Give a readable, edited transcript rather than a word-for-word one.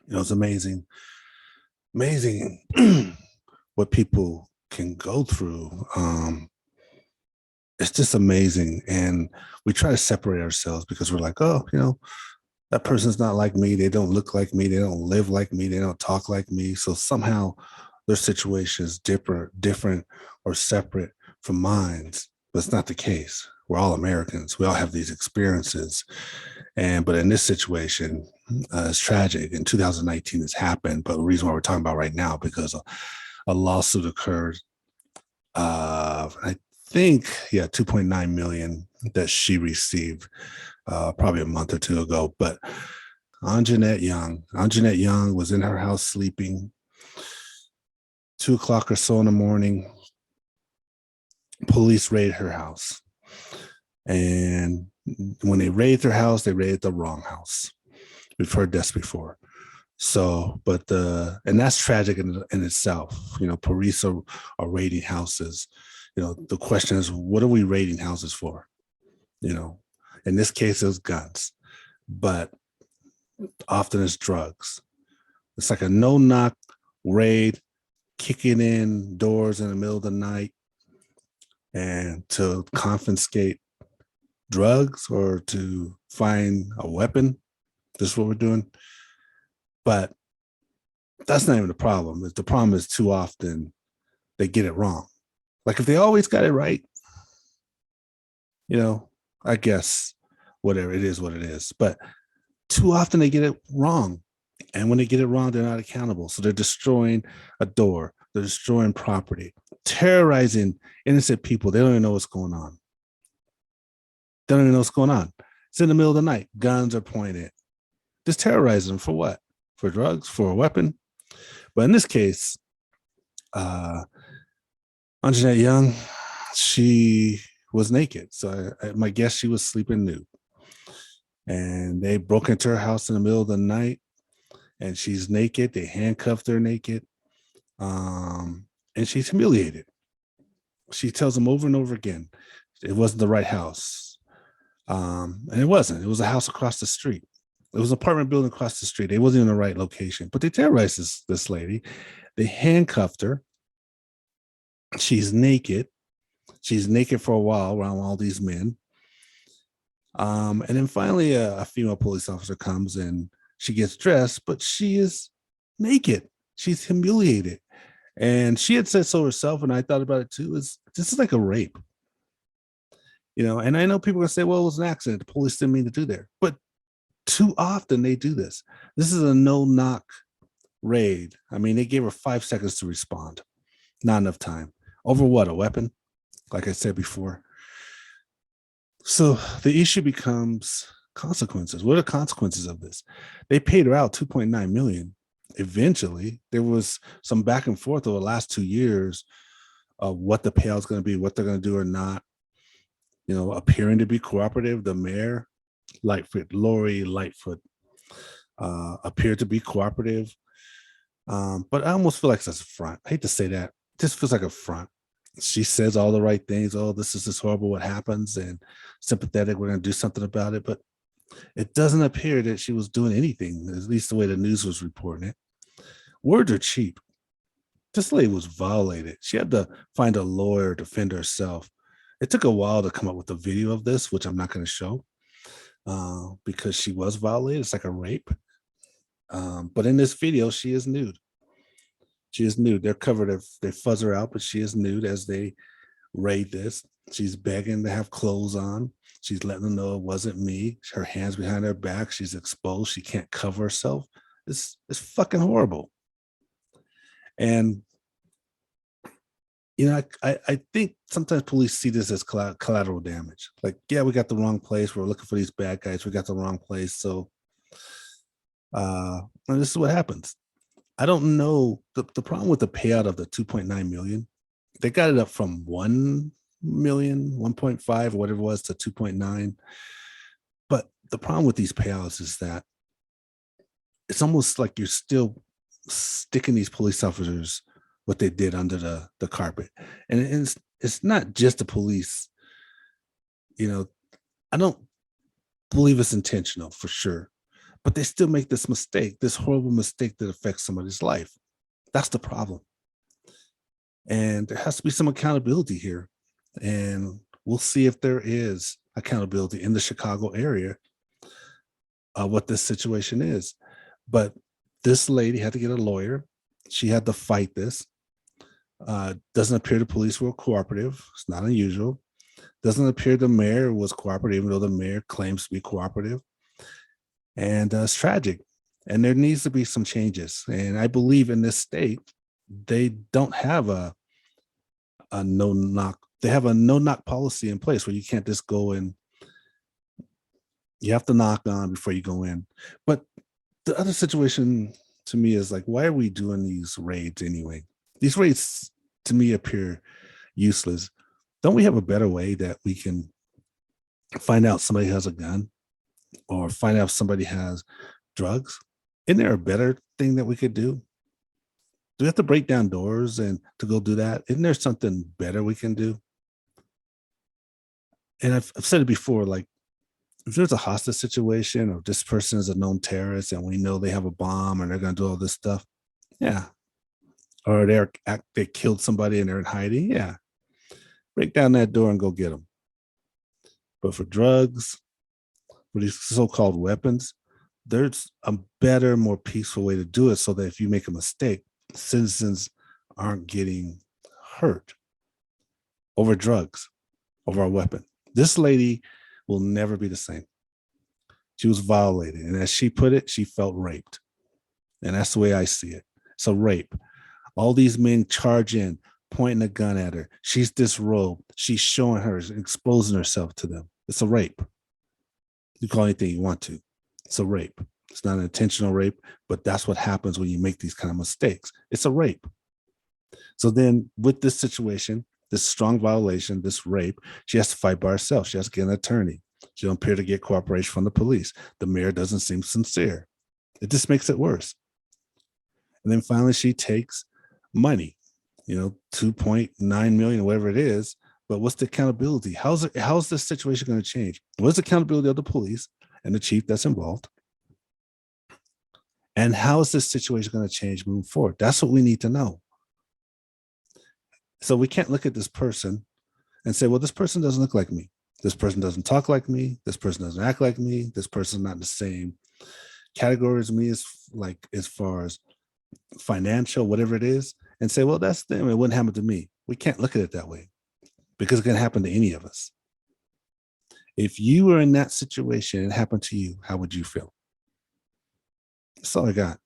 It's amazing, amazing what people can go through. It's just amazing. And we try to separate ourselves because we're like, oh, that person's not like me. They don't look like me. They don't live like me. They don't talk like me. So somehow their situation is different or separate from mine. But it's not the case. We're all Americans. We all have these experiences. But in this situation, it's tragic. In 2019, it's happened. But the reason why we're talking about right now, because a lawsuit occurred. I think, yeah, 2.9 million that she received probably a month or two ago. But Anjanette Young was in her house sleeping. 2 o'clock or so in the morning, police raided her house. And when they raided her house, they raided the wrong house. We've heard this before. So, and that's tragic in itself. Police are raiding houses. The question is, what are we raiding houses for? In this case, it was guns, but often it's drugs. It's like a no-knock raid, kicking in doors in the middle of the night and to confiscate drugs or to find a weapon. This is what we're doing. But that's not even the problem. The problem is too often they get it wrong. Like if they always got it right, I guess whatever, it is what it is. But too often they get it wrong. And when they get it wrong, they're not accountable. So they're destroying a door. They're destroying property, terrorizing innocent people. They don't even know what's going on. They don't even know what's going on. It's in the middle of the night. Guns are pointed. Just terrorizing them for what? For drugs? For a weapon? But in this case, Anjanette Young, she was naked. So my guess she was sleeping nude. And they broke into her house in the middle of the night and she's naked. They handcuffed her naked. And she's humiliated. She tells them over and over again, it wasn't the right house. And it wasn't. It was a house across the street. It was an apartment building across the street. It wasn't in the right location, but they terrorized this lady. They handcuffed her. She's naked. She's naked for a while around all these men. And then finally a female police officer comes and she gets dressed, but she is naked. She's humiliated. And she had said so herself, and I thought about it too, this is like a rape. And I know people are gonna say, well, it was an accident. The police didn't mean to do that. But too often they do this. This is a no-knock raid. I mean, they gave her 5 seconds to respond. Not enough time. Over what? A weapon? Like I said before. So the issue becomes consequences. What are the consequences of this? They paid her out 2.9 million. Eventually, there was some back and forth over the last 2 years of what the payout is going to be, what they're going to do or not. Appearing to be cooperative. The mayor, Lori Lightfoot, appeared to be cooperative. But I almost feel like that's a front. I hate to say that. It just feels like a front. She says all the right things. Oh, this is horrible what happens, and sympathetic. We're going to do something about it. But it doesn't appear that she was doing anything, at least the way the news was reporting it. Words are cheap. This lady was violated. She had to find a lawyer to defend herself. It took a while to come up with a video of this, which I'm not going to show because she was violated. It's like a rape. But in this video, she is nude. She is nude. They're covered. They fuzz her out, but she is nude as they raid this. She's begging to have clothes on. She's letting them know it wasn't me. Her hands behind her back. She's exposed. She can't cover herself. It's fucking horrible. And I think sometimes police see this as collateral damage. Like, yeah, we got the wrong place. We're looking for these bad guys. We got the wrong place. So and this is what happens. I don't know. The problem with the payout of the 2.9 million, they got it up from 1 million, 1.5, or whatever it was, to 2.9. But the problem with these payouts is that it's almost like you're still sticking these police officers what they did under the carpet. And it's not just the police. I don't believe it's intentional for sure. but they still make this mistake, this horrible mistake that affects somebody's life. That's the problem. And there has to be some accountability here. And we'll see if there is accountability in the Chicago area, what this situation is. But this lady had to get a lawyer. She had to fight this. Doesn't appear the police were cooperative. It's not unusual. Doesn't appear the mayor was cooperative, even though the mayor claims to be cooperative. And it's tragic. And there needs to be some changes. And I believe in this state, they don't have a no knock. They have a no knock policy in place where you can't just go in. You have to knock on before you go in. But the other situation to me is like, why are we doing these raids anyway? These raids to me appear useless. Don't we have a better way that we can find out somebody has a gun or find out if somebody has drugs? Isn't there a better thing that we could do? Do we have to break down doors and to go do that? Isn't there something better we can do? And I've said it before, like if there's a hostage situation or this person is a known terrorist and we know they have a bomb and they're going to do all this stuff, yeah. Or they killed somebody and they're in hiding, yeah. Break down that door and go get them. But for drugs, for these so-called weapons, there's a better, more peaceful way to do it so that if you make a mistake, citizens aren't getting hurt over drugs, over a weapon. This lady will never be the same. She was violated. And as she put it, she felt raped. And that's the way I see it. It's a rape. All these men charge in, pointing a gun at her. She's disrobed. She's showing her, exposing herself to them. It's a rape. You call anything you want to. It's a rape. It's not an intentional rape, but that's what happens when you make these kind of mistakes. It's a rape. So then with this situation, this strong violation, this rape, she has to fight by herself. She has to get an attorney. She don't appear to get cooperation from the police. The mayor doesn't seem sincere. It just makes it worse. And then finally she takes money, 2.9 million, whatever it is. But what's the accountability? How's this situation going to change? What's the accountability of the police and the chief that's involved? And how is this situation going to change moving forward? That's what we need to know. So we can't look at this person and say, well, this person doesn't look like me. This person doesn't talk like me. This person doesn't act like me. This person's not in the same category as me as far as financial, whatever it is, and say, well, that's them. It wouldn't happen to me. We can't look at it that way because it can happen to any of us. If you were in that situation and it happened to you, how would you feel? That's all I got.